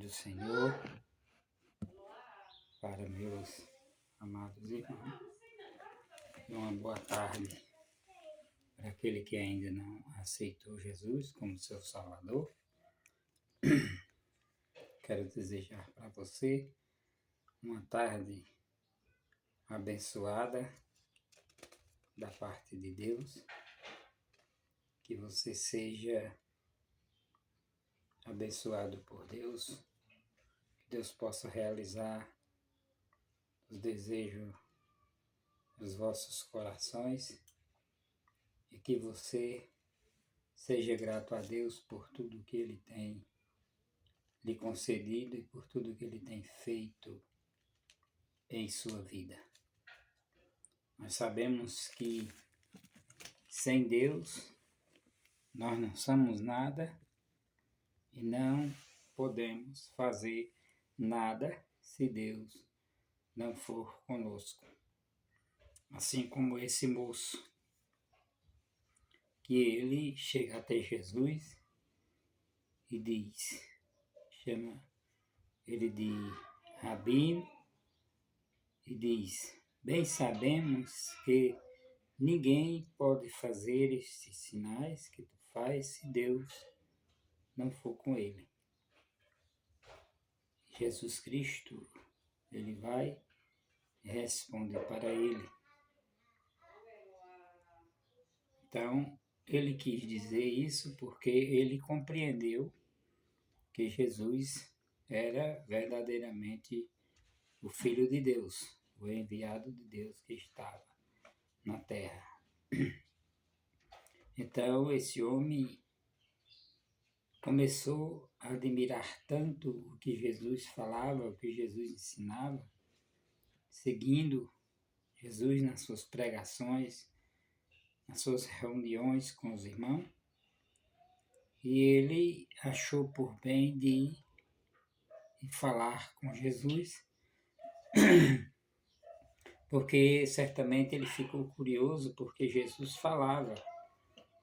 do Senhor para meus amados irmãos. Uma boa tarde para aquele que ainda não aceitou Jesus como seu Salvador. Quero desejar para você uma tarde abençoada da parte de Deus, que você seja abençoado por Deus, que Deus possa realizar os desejos dos vossos corações e que você seja grato a Deus por tudo que Ele tem lhe concedido e por tudo que Ele tem feito em sua vida. Nós sabemos que sem Deus nós não somos nada e não podemos fazer nada se Deus não for conosco. Assim como esse moço, que ele chega até Jesus e chama ele de Rabino e diz: bem sabemos que ninguém pode fazer estes sinais que tu faz se Deus não for com ele. Jesus Cristo, ele vai e responde para ele. Então, ele quis dizer isso porque ele compreendeu que Jesus era verdadeiramente o Filho de Deus, o enviado de Deus que estava na terra. Então, esse homem começou a admirar tanto o que Jesus falava, o que Jesus ensinava, seguindo Jesus nas suas pregações, nas suas reuniões com os irmãos, e ele achou por bem de falar com Jesus, porque certamente ele ficou curioso, porque Jesus falava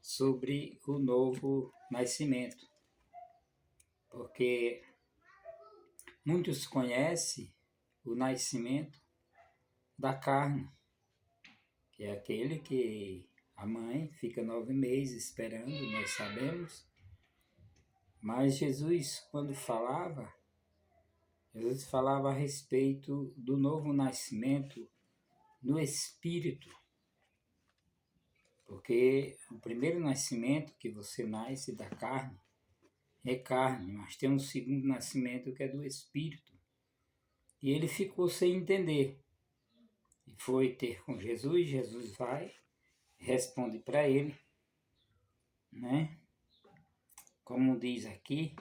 sobre o novo nascimento. Porque muitos conhecem o nascimento da carne, que é aquele que a mãe fica 9 meses esperando, nós sabemos. Mas Jesus, quando falava, Jesus falava a respeito do novo nascimento no Espírito. Porque o primeiro nascimento que você nasce da carne é carne, mas tem um segundo nascimento que é do Espírito. E ele ficou sem entender. E foi ter com Jesus, Jesus vai, responde para ele, né? Como diz aqui,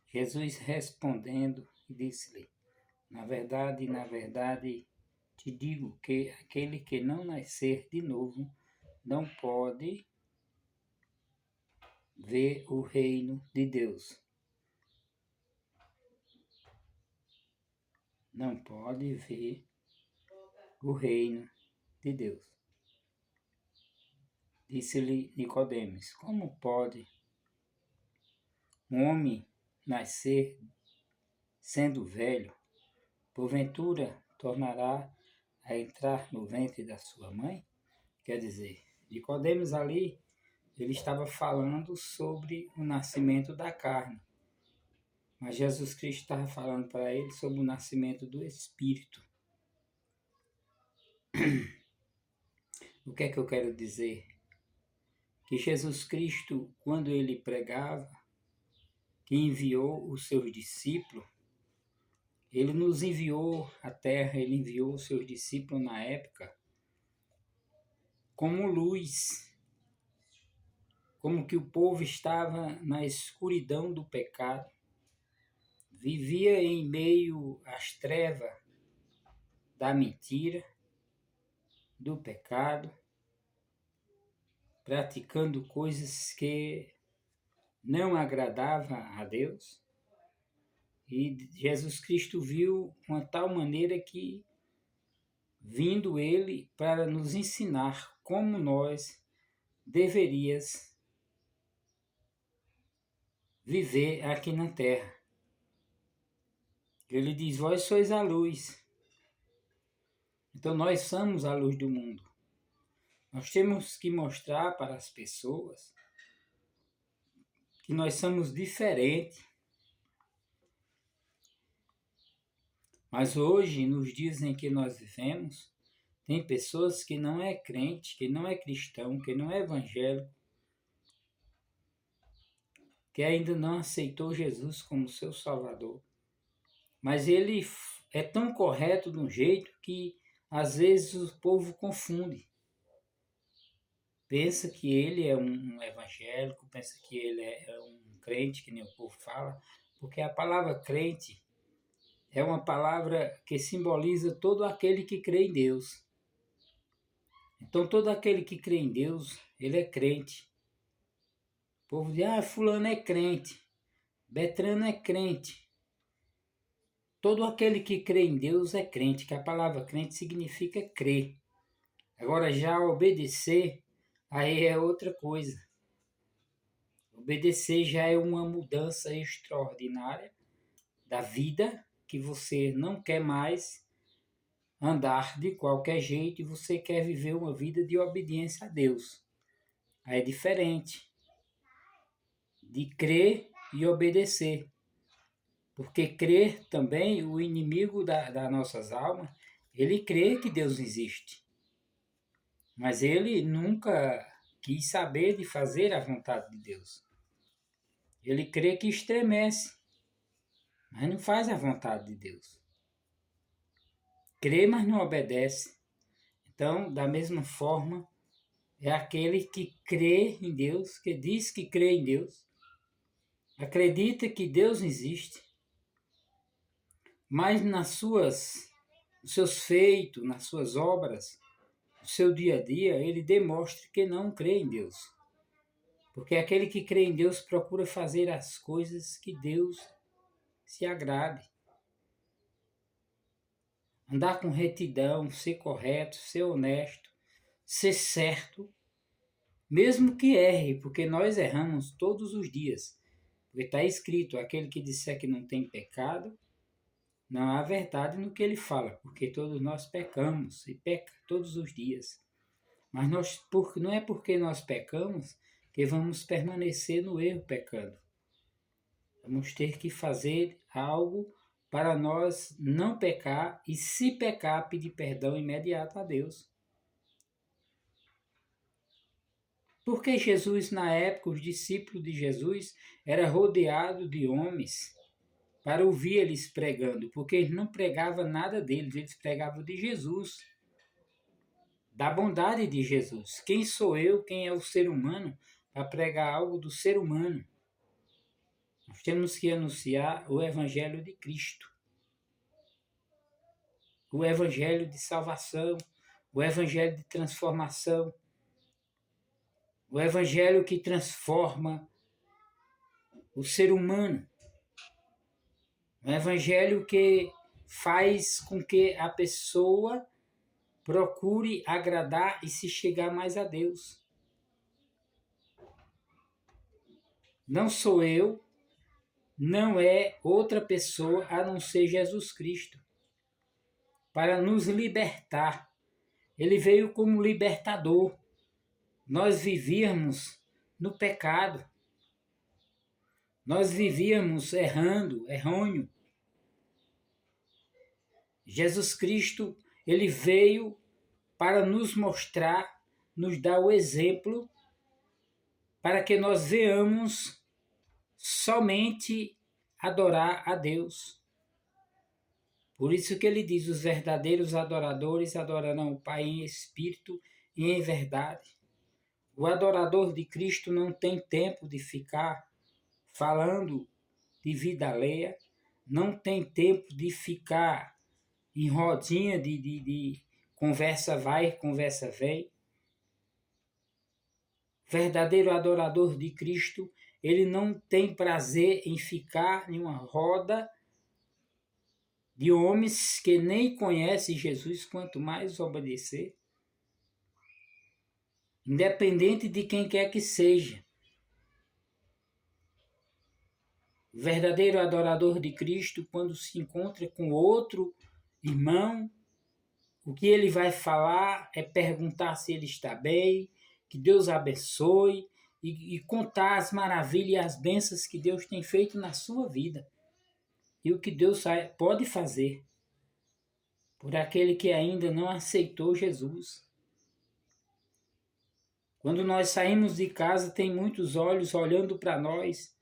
Jesus respondendo, disse-lhe: na verdade, te digo que aquele que não nascer de novo não pode ver o reino de Deus. Não pode ver o reino de Deus. Disse-lhe Nicodemos: como pode um homem nascer sendo velho? Porventura tornará a entrar no ventre da sua mãe? Quer dizer, Nicodemos ali, ele estava falando sobre o nascimento da carne. Mas Jesus Cristo estava falando para ele sobre o nascimento do Espírito. O que é que eu quero dizer? Que Jesus Cristo, quando ele pregava, que enviou os seus discípulos, ele nos enviou à terra, ele enviou os seus discípulos na época como luz, como que o povo estava na escuridão do pecado, vivia em meio às trevas da mentira, do pecado, praticando coisas que não agradavam a Deus. E Jesus Cristo viu uma tal maneira que, vindo ele para nos ensinar como nós deveríamos viver aqui na terra. Ele diz, vós sois a luz. Então nós somos a luz do mundo. Nós temos que mostrar para as pessoas que nós somos diferentes. Mas hoje, nos dias em que nós vivemos, tem pessoas que não é crente, que não é cristão, que não é evangélico, que ainda não aceitou Jesus como seu Salvador. Mas ele é tão correto de um jeito que às vezes o povo confunde. Pensa que ele é um evangélico, pensa que ele é um crente, que nem o povo fala, porque a palavra crente é uma palavra que simboliza todo aquele que crê em Deus. Então, todo aquele que crê em Deus, ele é crente. O povo diz, fulano é crente, Betrano é crente. Todo aquele que crê em Deus é crente, que a palavra crente significa crer. Agora, já obedecer, aí é outra coisa. Obedecer já é uma mudança extraordinária da vida, que você não quer mais andar de qualquer jeito e você quer viver uma vida de obediência a Deus. Aí é diferente de crer e obedecer. Porque crer também, o inimigo das nossas almas, ele crê que Deus existe. Mas ele nunca quis saber de fazer a vontade de Deus. Ele crê que estremece, mas não faz a vontade de Deus. Crê, mas não obedece. Então, da mesma forma, é aquele que crê em Deus, que diz que crê em Deus, acredita que Deus existe, mas nos seus feitos, nas suas obras, no seu dia a dia, ele demonstra que não crê em Deus. Porque aquele que crê em Deus procura fazer as coisas que Deus se agrade. Andar com retidão, ser correto, ser honesto, ser certo, mesmo que erre, porque nós erramos todos os dias. Porque está escrito, aquele que disser que não tem pecado, não há verdade no que ele fala, porque todos nós pecamos e peca todos os dias. Mas não é porque nós pecamos que vamos permanecer no erro pecando. Vamos ter que fazer algo para nós não pecar e, se pecar, pedir perdão imediato a Deus. Porque Jesus, na época, os discípulos de Jesus eram rodeados de homens para ouvir eles pregando, porque eles não pregavam nada deles, eles pregavam de Jesus, da bondade de Jesus. Quem sou eu, quem é o ser humano, para pregar algo do ser humano? Nós temos que anunciar o Evangelho de Cristo, o Evangelho de salvação, o Evangelho de transformação, o Evangelho que transforma o ser humano, o Evangelho que faz com que a pessoa procure agradar e se chegar mais a Deus. Não sou eu, não é outra pessoa a não ser Jesus Cristo, para nos libertar. Ele veio como libertador. Nós vivíamos no pecado. Nós vivíamos errôneo. Jesus Cristo, ele veio para nos mostrar, nos dar o exemplo, para que nós venhamos somente adorar a Deus. Por isso que ele diz, os verdadeiros adoradores adorarão o Pai em espírito e em verdade. O adorador de Cristo não tem tempo de ficar falando de vida alheia, não tem tempo de ficar em rodinha de conversa vai, conversa vem. Verdadeiro adorador de Cristo, ele não tem prazer em ficar em uma roda de homens que nem conhecem Jesus, quanto mais obedecer. Independente de quem quer que seja. O verdadeiro adorador de Cristo, quando se encontra com outro irmão, o que ele vai falar é perguntar se ele está bem, que Deus abençoe e contar as maravilhas e as bênçãos que Deus tem feito na sua vida. E o que Deus pode fazer por aquele que ainda não aceitou Jesus. Quando nós saímos de casa, tem muitos olhos olhando para nós.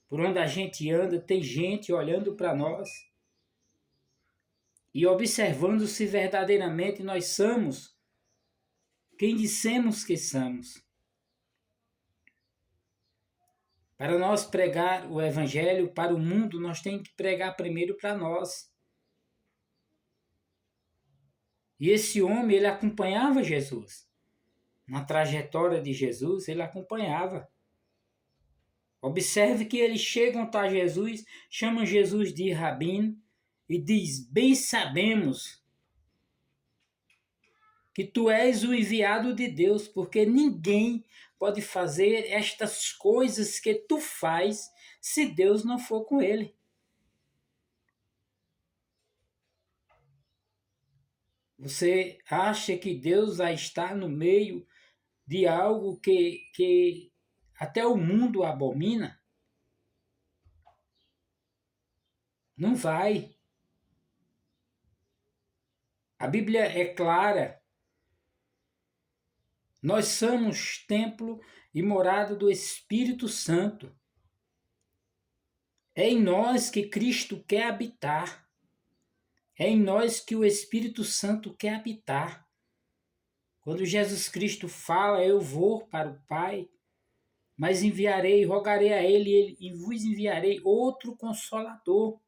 Por onde a gente anda, tem gente olhando para nós e observando se verdadeiramente nós somos quem dissemos que somos. Para nós pregar o Evangelho para o mundo, nós temos que pregar primeiro para nós. E esse homem, ele acompanhava Jesus. Na trajetória de Jesus, ele acompanhava. Observe que eles chegam até Jesus, chamam Jesus de Rabino e diz: bem sabemos que tu és o enviado de Deus, porque ninguém pode fazer estas coisas que tu faz se Deus não for com ele. Você acha que Deus vai estar no meio de algo que até o mundo abomina? Não vai. A Bíblia é clara. Nós somos templo e morada do Espírito Santo. É em nós que Cristo quer habitar. É em nós que o Espírito Santo quer habitar. Quando Jesus Cristo fala, eu vou para o Pai, mas enviarei, rogarei a Ele e vos enviarei outro Consolador,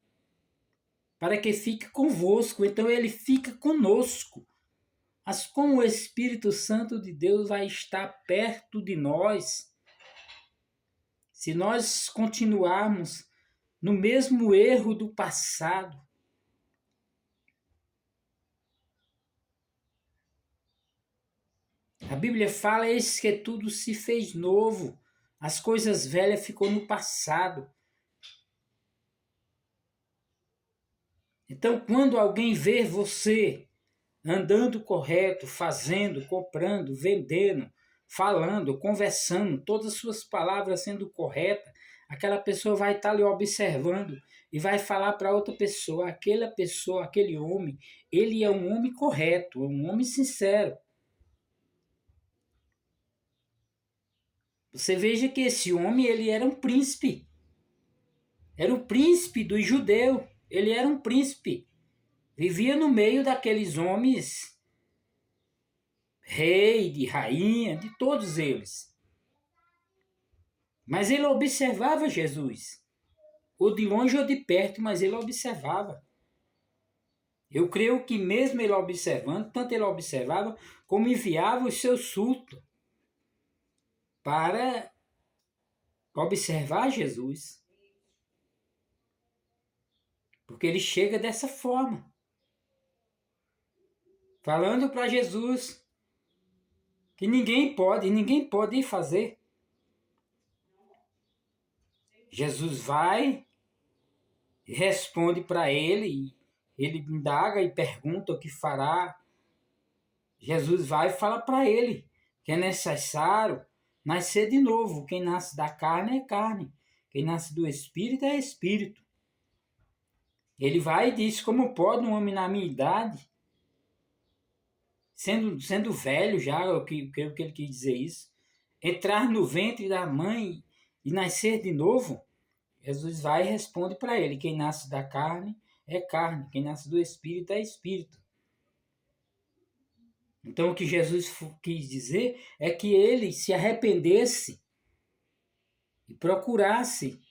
para que fique convosco. Então ele fica conosco. Mas como o Espírito Santo de Deus vai estar perto de nós, se nós continuarmos no mesmo erro do passado? A Bíblia fala: eis que tudo se fez novo, as coisas velhas ficou no passado. Então, quando alguém vê você andando correto, fazendo, comprando, vendendo, falando, conversando, todas as suas palavras sendo corretas, aquela pessoa vai estar lhe observando e vai falar para outra pessoa, aquele homem, ele é um homem correto, é um homem sincero. Você veja que esse homem, ele era um príncipe. Era o príncipe dos judeus. Ele era um príncipe. Vivia no meio daqueles homens, rei, de rainha, de todos eles. Mas ele observava Jesus. Ou de longe ou de perto, mas ele observava. Eu creio que mesmo ele observando, tanto ele observava, como enviava os seus súditos para observar Jesus. Porque ele chega dessa forma, falando para Jesus que ninguém pode fazer. Jesus vai, responde para ele indaga e pergunta o que fará. Jesus vai e fala para ele que é necessário nascer de novo. Quem nasce da carne é carne, quem nasce do Espírito é Espírito. Ele vai e diz: como pode um homem na minha idade, sendo velho já, eu creio que ele quis dizer isso, entrar no ventre da mãe e nascer de novo? Jesus vai e responde para ele: quem nasce da carne é carne, quem nasce do Espírito é Espírito. Então o que Jesus quis dizer é que ele se arrependesse e procurasse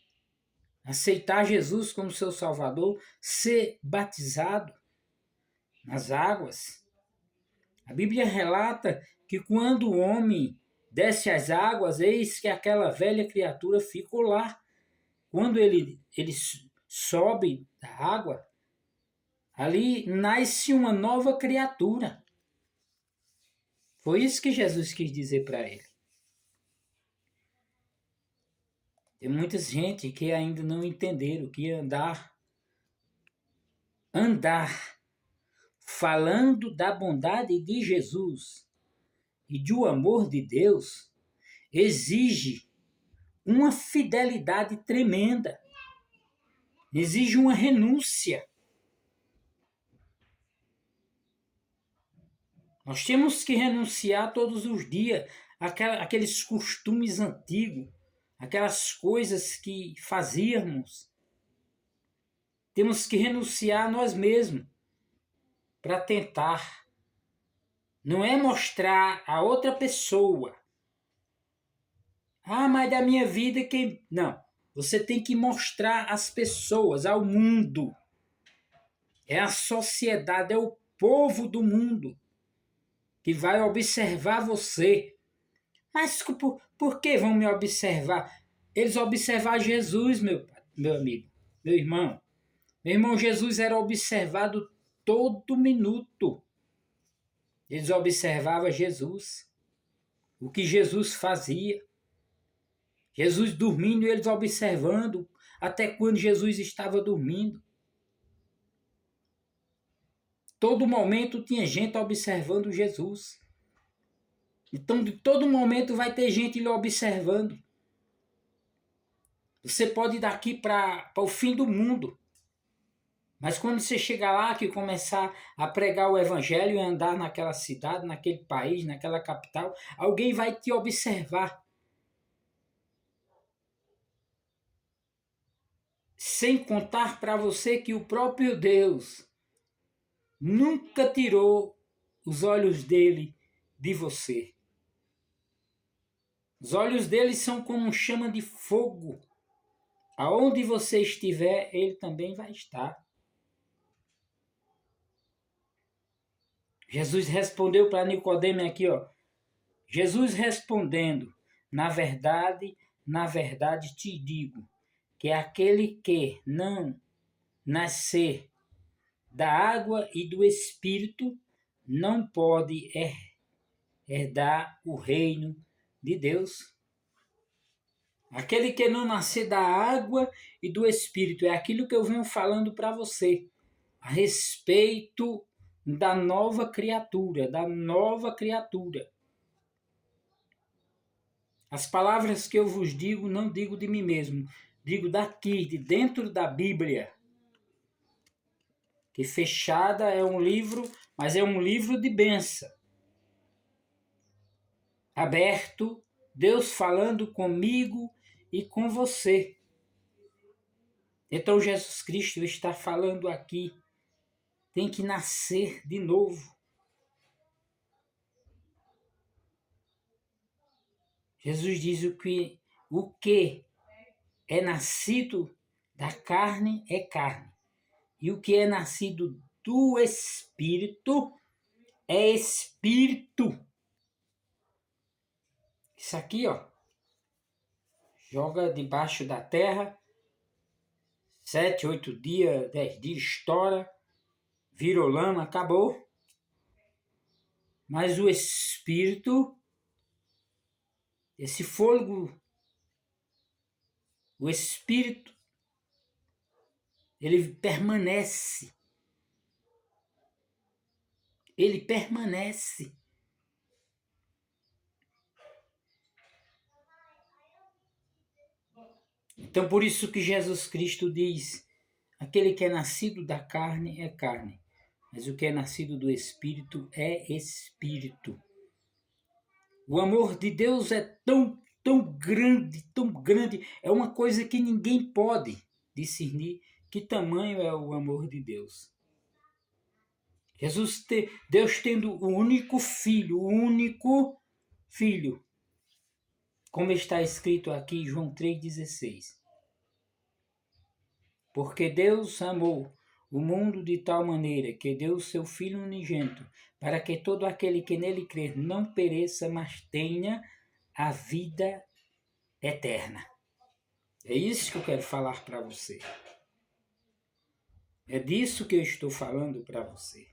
aceitar Jesus como seu Salvador, ser batizado nas águas. A Bíblia relata que quando o homem desce às águas, eis que aquela velha criatura ficou lá. Quando ele sobe da água, ali nasce uma nova criatura. Foi isso que Jesus quis dizer para ele. Tem muita gente que ainda não entenderam que andar falando da bondade de Jesus e do amor de Deus exige uma fidelidade tremenda, exige uma renúncia. Nós temos que renunciar todos os dias àqueles costumes antigos, aquelas coisas que fazíamos. Temos que renunciar a nós mesmos para tentar. Não é mostrar a outra pessoa. Ah, mas da minha vida quem... Não. Você tem que mostrar às pessoas, ao mundo. É a sociedade, é o povo do mundo que vai observar você. Mas por que vão me observar? Eles observar Jesus, meu amigo, meu irmão. Meu irmão, Jesus era observado todo minuto. Eles observavam Jesus. O que Jesus fazia. Jesus dormindo e eles observando até quando Jesus estava dormindo. Todo momento tinha gente observando Jesus. Então, de todo momento vai ter gente lhe observando. Você pode ir daqui para o fim do mundo. Mas quando você chegar lá, que começar a pregar o evangelho e andar naquela cidade, naquele país, naquela capital, alguém vai te observar. Sem contar para você que o próprio Deus nunca tirou os olhos dele de você. Os olhos dele são como chama de fogo. Aonde você estiver, ele também vai estar. Jesus respondeu para Nicodemo aqui, ó. Jesus respondendo, na verdade te digo, que aquele que não nascer da água e do Espírito não pode herdar o reino de Deus. Aquele que não nascer da água e do Espírito, é aquilo que eu venho falando para você, a respeito da nova criatura, As palavras que eu vos digo, não digo de mim mesmo, digo daqui, de dentro da Bíblia. Que fechada é um livro, mas é um livro de bênção. Aberto, Deus falando comigo e com você. Então Jesus Cristo está falando aqui. Tem que nascer de novo. Jesus diz o que é nascido da carne é carne. E o que é nascido do Espírito é Espírito. Isso aqui, ó, joga debaixo da terra, 7, 8 dias, 10 dias, estoura, virou lama, acabou. Mas o Espírito, esse fôlego, o Espírito, ele permanece. Ele permanece. Então, por isso que Jesus Cristo diz, aquele que é nascido da carne é carne, mas o que é nascido do Espírito é Espírito. O amor de Deus é tão grande, é uma coisa que ninguém pode discernir que tamanho é o amor de Deus. Deus tendo o único filho, como está escrito aqui em João 3,16. Porque Deus amou o mundo de tal maneira que deu o seu Filho unigênito, para que todo aquele que nele crer não pereça, mas tenha a vida eterna. É isso que eu quero falar para você. É disso que eu estou falando para você.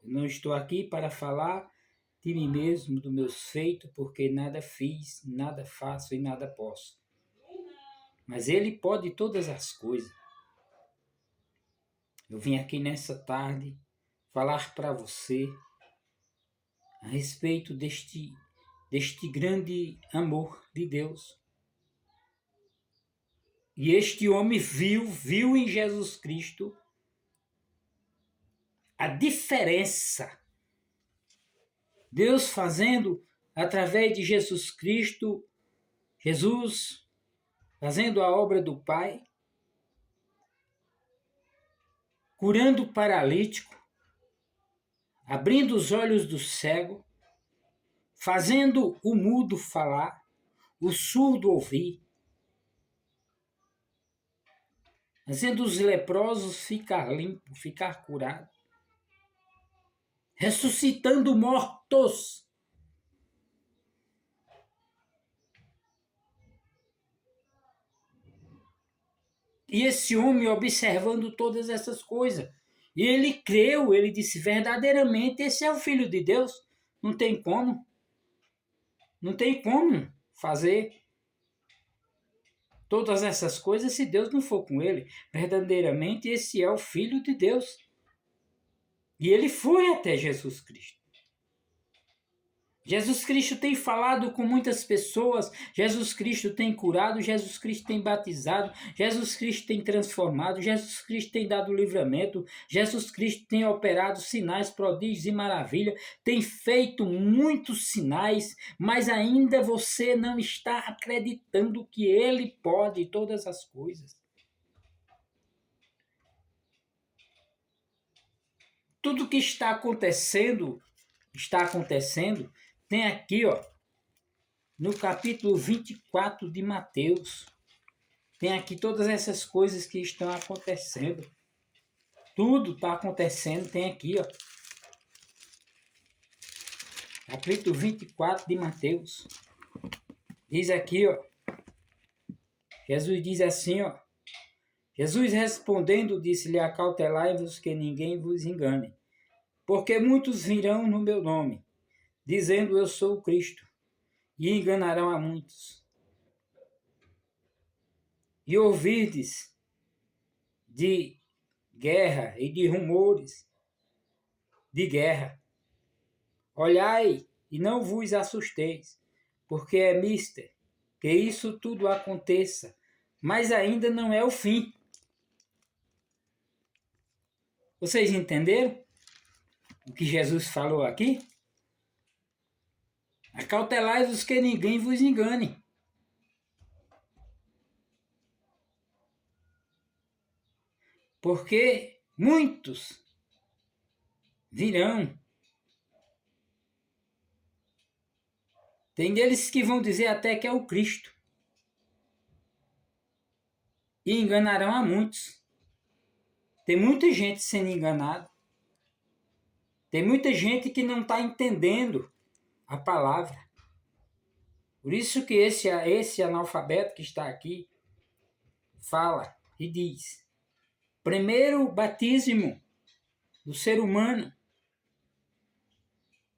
Eu não estou aqui para falar de mim mesmo, dos meus feitos, porque nada fiz, nada faço e nada posso. Mas Ele pode todas as coisas. Eu vim aqui nessa tarde falar para você a respeito deste grande amor de Deus. E este homem viu em Jesus Cristo a diferença. Deus fazendo, através de Jesus Cristo, Jesus fazendo a obra do Pai, curando o paralítico, abrindo os olhos do cego, fazendo o mudo falar, o surdo ouvir, fazendo os leprosos ficar limpos, ficar curados, ressuscitando mortos. E esse homem observando todas essas coisas. E ele creu, ele disse, verdadeiramente, esse é o Filho de Deus. Não tem como. Não tem como fazer todas essas coisas se Deus não for com ele. Verdadeiramente, esse é o Filho de Deus. E ele foi até Jesus Cristo. Jesus Cristo tem falado com muitas pessoas, Jesus Cristo tem curado, Jesus Cristo tem batizado, Jesus Cristo tem transformado, Jesus Cristo tem dado livramento, Jesus Cristo tem operado sinais, prodígios e maravilha, tem feito muitos sinais, mas ainda você não está acreditando que Ele pode todas as coisas. Tudo que está acontecendo, tem aqui, no capítulo 24 de Mateus. Tem aqui todas essas coisas que estão acontecendo. Tudo está acontecendo, tem aqui, capítulo 24 de Mateus. Diz aqui, Jesus diz assim, Jesus respondendo disse-lhe, acautelai-vos que ninguém vos engane, porque muitos virão no meu nome, dizendo eu sou o Cristo, e enganarão a muitos. E ouvirdes de guerra e de rumores de guerra. Olhai e não vos assusteis, porque é mister que isso tudo aconteça, mas ainda não é o fim. Vocês entenderam o que Jesus falou aqui? Acautelai-vos que ninguém vos engane. Porque muitos virão. Tem deles que vão dizer até que é o Cristo. E enganarão a muitos. Tem muita gente sendo enganada. Tem muita gente que não está entendendo a palavra. Por isso que esse analfabeto que está aqui fala e diz: primeiro batismo do ser humano,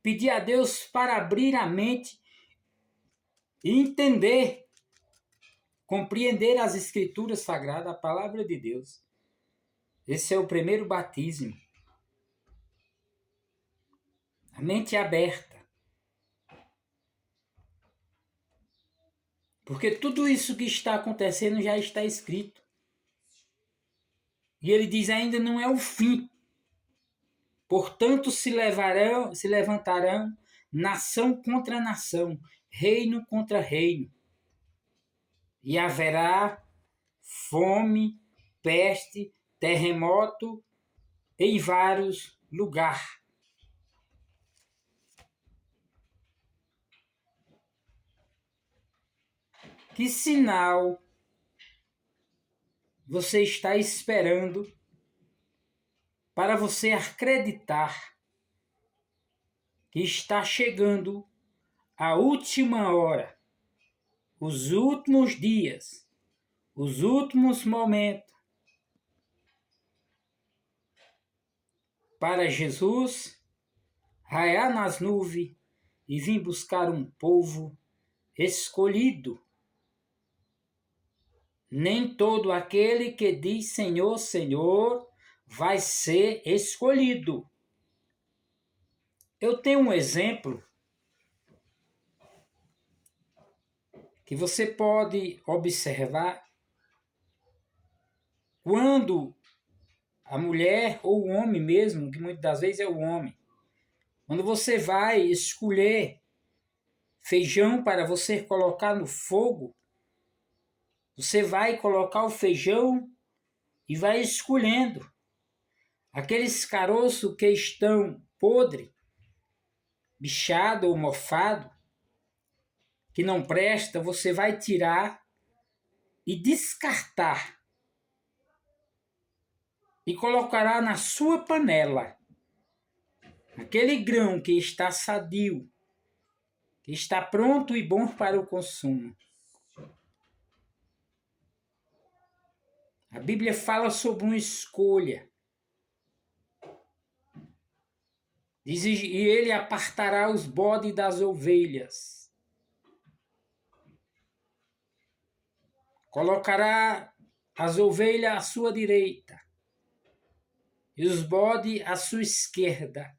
pedir a Deus para abrir a mente e entender, compreender as escrituras sagradas, a palavra de Deus. Esse é o primeiro batismo. A mente aberta. Porque tudo isso que está acontecendo já está escrito. E ele diz, ainda não é o fim. Portanto, se levantarão nação contra nação, reino contra reino. E haverá fome, peste, terremoto em vários lugares. Que sinal você está esperando para você acreditar que está chegando a última hora, os últimos dias, os últimos momentos para Jesus raiar nas nuvens e vim buscar um povo escolhido. Nem todo aquele que diz Senhor, Senhor, vai ser escolhido. Eu tenho um exemplo que você pode observar quando a mulher ou o homem mesmo, que muitas das vezes é o homem, quando você vai escolher feijão para você colocar no fogo, você vai colocar o feijão e vai escolhendo aqueles caroços que estão podres, bichado ou mofado, que não presta, você vai tirar e descartar e colocará na sua panela aquele grão que está sadio, que está pronto e bom para o consumo. A Bíblia fala sobre uma escolha. Diz, e ele apartará os bodes das ovelhas. Colocará as ovelhas à sua direita e os bodes à sua esquerda.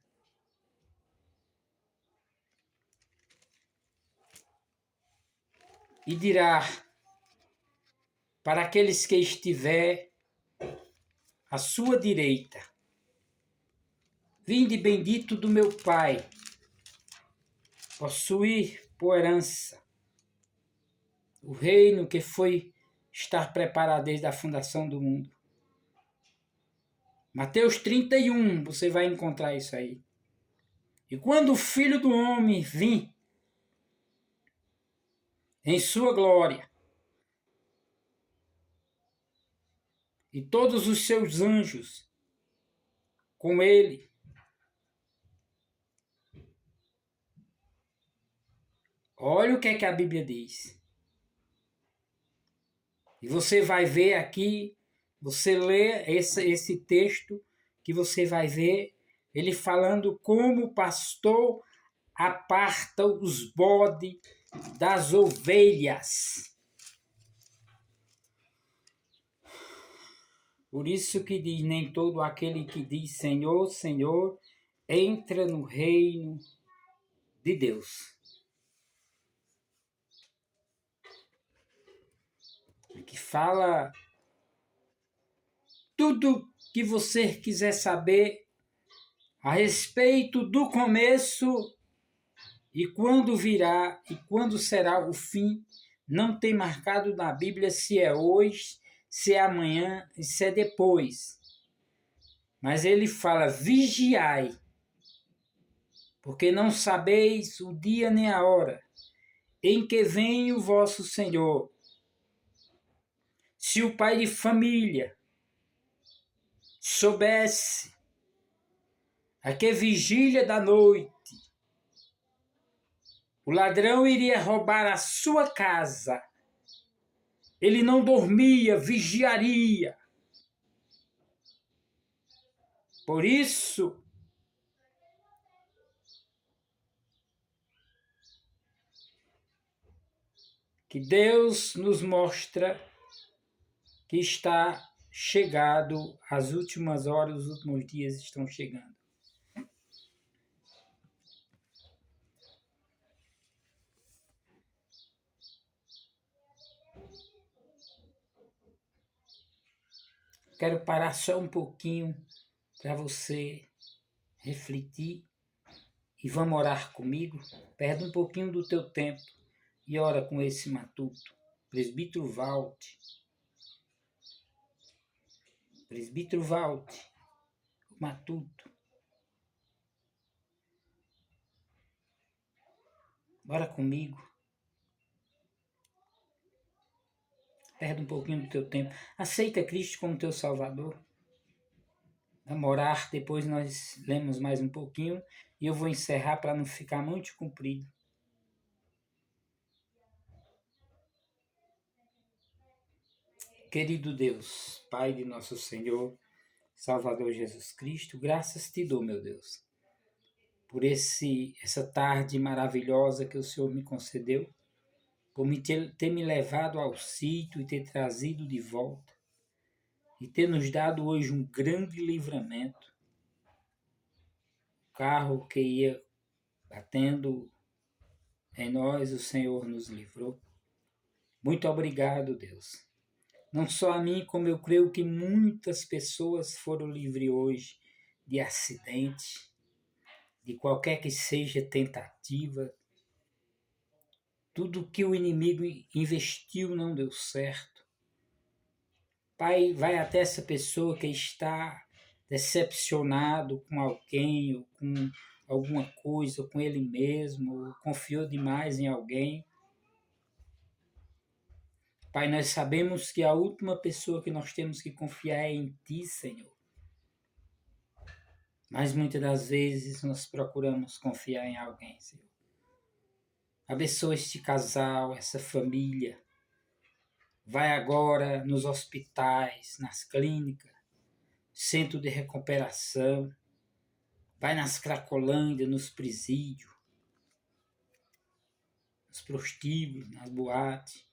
E dirá para aqueles que estiver à sua direita: vinde bendito do meu Pai, possuir por herança o reino que foi estar preparado desde a fundação do mundo. Mateus 31, você vai encontrar isso aí. E quando o Filho do Homem vir em sua glória, e todos os seus anjos com ele, olha o que é que a Bíblia diz. E você vai ver aqui, você lê esse texto, que você vai ver ele falando como o pastor aparta os bodes das ovelhas. Por isso que diz, nem todo aquele que diz Senhor, Senhor, entra no reino de Deus. Que fala tudo que você quiser saber a respeito do começo e quando virá e quando será o fim. Não tem marcado na Bíblia se é hoje, se é amanhã e se é depois. Mas ele fala, vigiai, porque não sabeis o dia nem a hora em que vem o vosso Senhor. Se o pai de família soubesse a que vigília da noite o ladrão iria roubar a sua casa, ele não dormia, vigiaria. Por isso, que Deus nos mostra que está chegado, as últimas horas, os últimos dias estão chegando. Quero parar só um pouquinho para você refletir e vamos orar comigo. Perde um pouquinho do teu tempo e ora com esse matuto. Presbítero Walter. Presbítero Walter, matuto. Bora comigo. Perde um pouquinho do teu tempo. Aceita Cristo como teu Salvador. Vamos orar, depois nós lemos mais um pouquinho e eu vou encerrar para não ficar muito comprido. Querido Deus, Pai de nosso Senhor, Salvador Jesus Cristo, graças te dou, meu Deus, por essa tarde maravilhosa que o Senhor me concedeu, por ter me levado ao sítio e ter trazido de volta, e ter nos dado hoje um grande livramento. O carro que ia batendo em nós, o Senhor nos livrou. Muito obrigado, Deus. Não só a mim, como eu creio que muitas pessoas foram livres hoje de acidente, de qualquer que seja tentativa. Tudo que o inimigo investiu não deu certo. Pai, vai até essa pessoa que está decepcionado com alguém, ou com alguma coisa, ou com ele mesmo, ou confiou demais em alguém. Pai, nós sabemos que a última pessoa que nós temos que confiar é em Ti, Senhor. Mas muitas das vezes nós procuramos confiar em alguém, Senhor. Abençoa este casal, essa família. Vai agora nos hospitais, nas clínicas, centro de recuperação. Vai nas Cracolândia, nos presídios, nos prostíbulos, nas boates.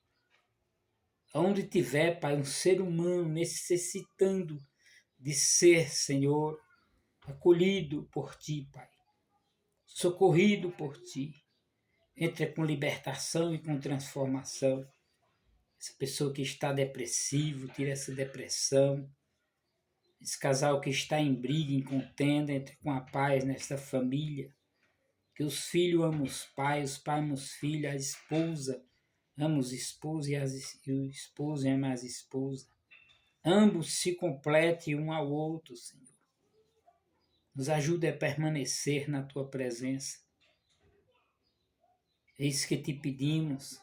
Onde tiver, Pai, um ser humano necessitando de ser, Senhor, acolhido por Ti, Pai. Socorrido por Ti. Entra com libertação e com transformação. Essa pessoa que está depressivo, tira essa depressão. Esse casal que está em briga, em contenda, entre com a paz nessa família. Que os filhos amam os pais amam os filhos, a esposa ama os esposos e o esposo ama as esposas. Ambos se completem um ao outro, Senhor. Nos ajude a permanecer na Tua presença. É isso que te pedimos.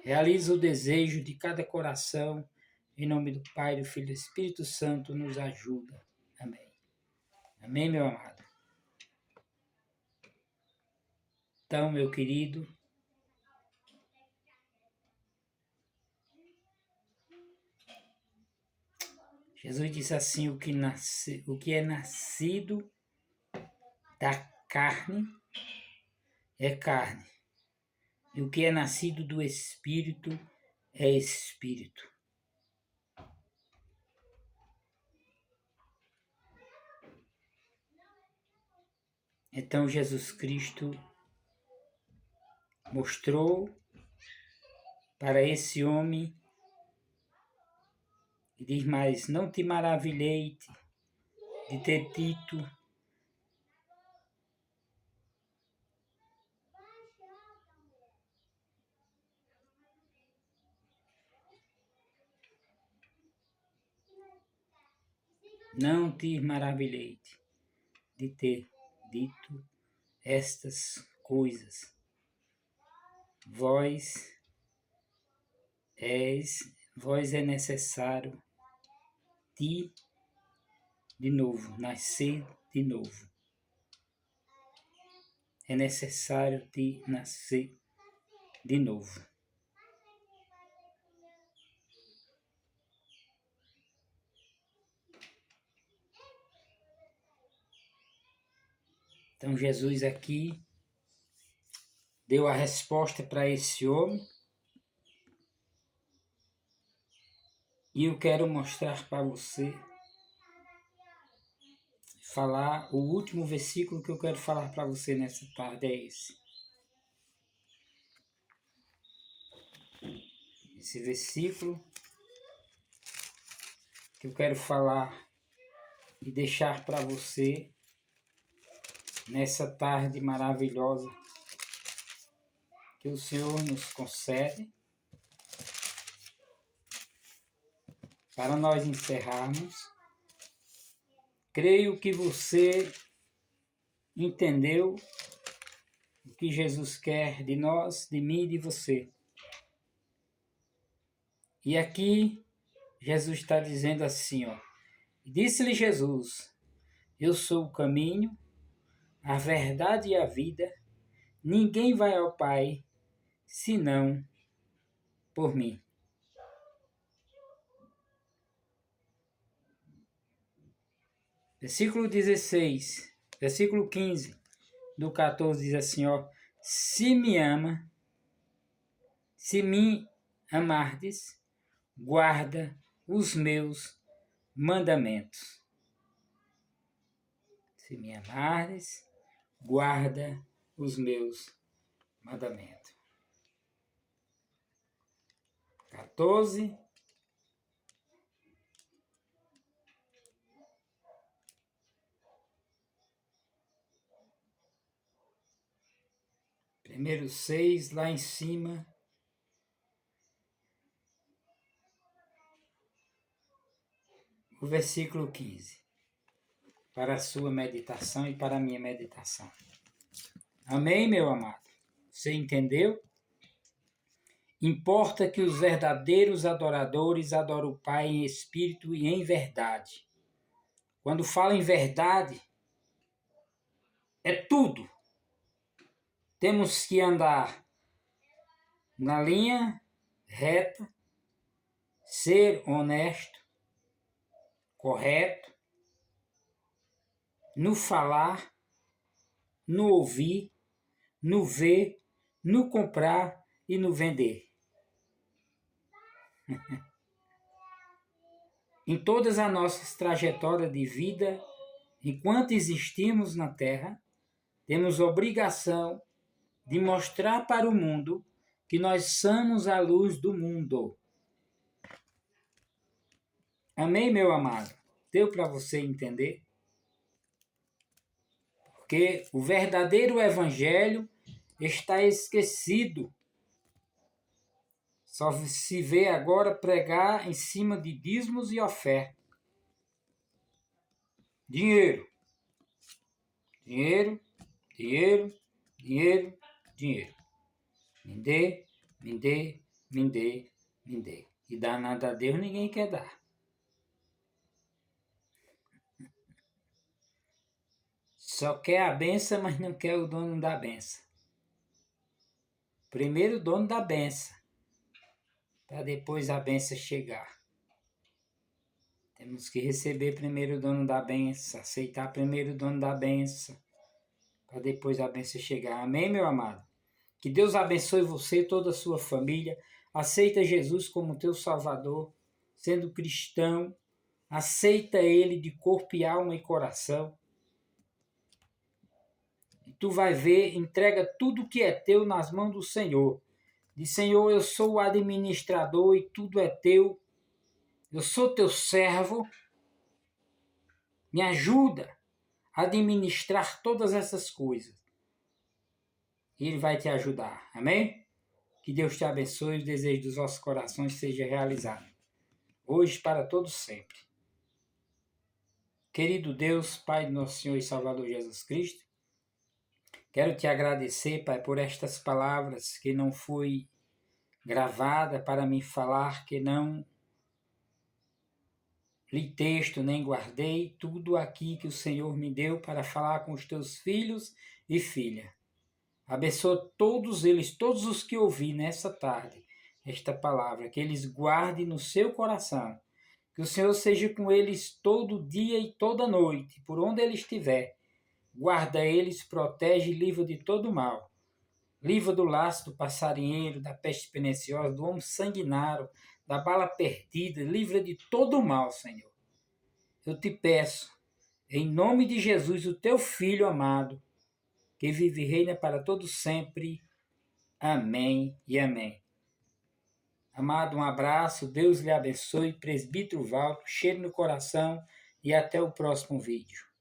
Realiza o desejo de cada coração. Em nome do Pai, do Filho e do Espírito Santo, nos ajuda. Amém. Amém, meu amado. Então, meu querido, Jesus disse assim, o que é nascido da carne é carne, e o que é nascido do Espírito é Espírito. Então Jesus Cristo mostrou para esse homem e diz, mas não te maravilhei de ter dito não te maravilhei de ter dito estas coisas. Vós é necessário de novo, nascer de novo. É necessário nascer de novo. Então Jesus aqui deu a resposta para esse homem. E eu quero mostrar para você, falar o último versículo que eu quero falar para você nessa tarde, é esse. Esse versículo que eu quero falar e deixar para você nessa tarde maravilhosa que o Senhor nos concede, para nós encerrarmos. Creio que você entendeu o que Jesus quer de nós, de mim e de você. E aqui Jesus está dizendo assim, ó. Disse-lhe Jesus, eu sou o caminho, a verdade e a vida. Ninguém vai ao Pai senão por mim. Versículo 16, versículo 15. do 14 diz assim, ó, se me amardes, guarda os meus mandamentos. Se me amardes, guarda os meus mandamentos. 14. Primeiro 6, lá em cima. O versículo 15. Para a sua meditação e para a minha meditação. Amém, meu amado? Você entendeu? Importa que os verdadeiros adoradores adorem o Pai em espírito e em verdade. Quando fala em verdade, é tudo. Temos que andar na linha reta, ser honesto, correto, no falar, no ouvir, no ver, no comprar e no vender. Em todas as nossas trajetórias de vida, enquanto existimos na Terra, temos obrigação de mostrar para o mundo que nós somos a luz do mundo. Amém, meu amado? Deu para você entender? Porque o verdadeiro evangelho está esquecido. Só se vê agora pregar em cima de dízimos e ofertas. Dinheiro. Dinheiro, dinheiro, dinheiro, dinheiro. Me dê, me dê, me dê, me dê. E dar nada a Deus ninguém quer dar. Só quer a benção, mas não quer o dono da benção. Primeiro o dono da benção, para depois a benção chegar. Temos que receber primeiro o dono da benção, aceitar primeiro o dono da benção, para depois a benção chegar. Amém, meu amado? Que Deus abençoe você e toda a sua família. Aceita Jesus como teu Salvador, sendo cristão. Aceita Ele de corpo e alma e coração. E tu vai ver, entrega tudo que é teu nas mãos do Senhor. Diz, Senhor, eu sou o administrador e tudo é teu. Eu sou teu servo. Me ajuda a administrar todas essas coisas. E Ele vai te ajudar. Amém? Que Deus te abençoe e o desejo dos vossos corações seja realizado. Hoje para todos sempre. Querido Deus, Pai do nosso Senhor e Salvador Jesus Cristo, quero te agradecer, Pai, por estas palavras que não foi gravada para me falar, que não li texto, nem guardei, tudo aqui que o Senhor me deu para falar com os teus filhos e filha. Abençoa todos eles, todos os que ouvi nessa tarde, esta palavra, que eles guardem no seu coração, que o Senhor seja com eles todo dia e toda noite, por onde ele estiver. Guarda eles, protege e livra de todo mal. Livra do laço do passarinheiro, da peste perniciosa, do homem sanguinário, da bala perdida, livra de todo mal, Senhor. Eu te peço, em nome de Jesus, o teu Filho amado, que vive e reina para todo sempre. Amém e amém. Amado, um abraço, Deus lhe abençoe, presbítero Valdo, cheiro no coração e até o próximo vídeo.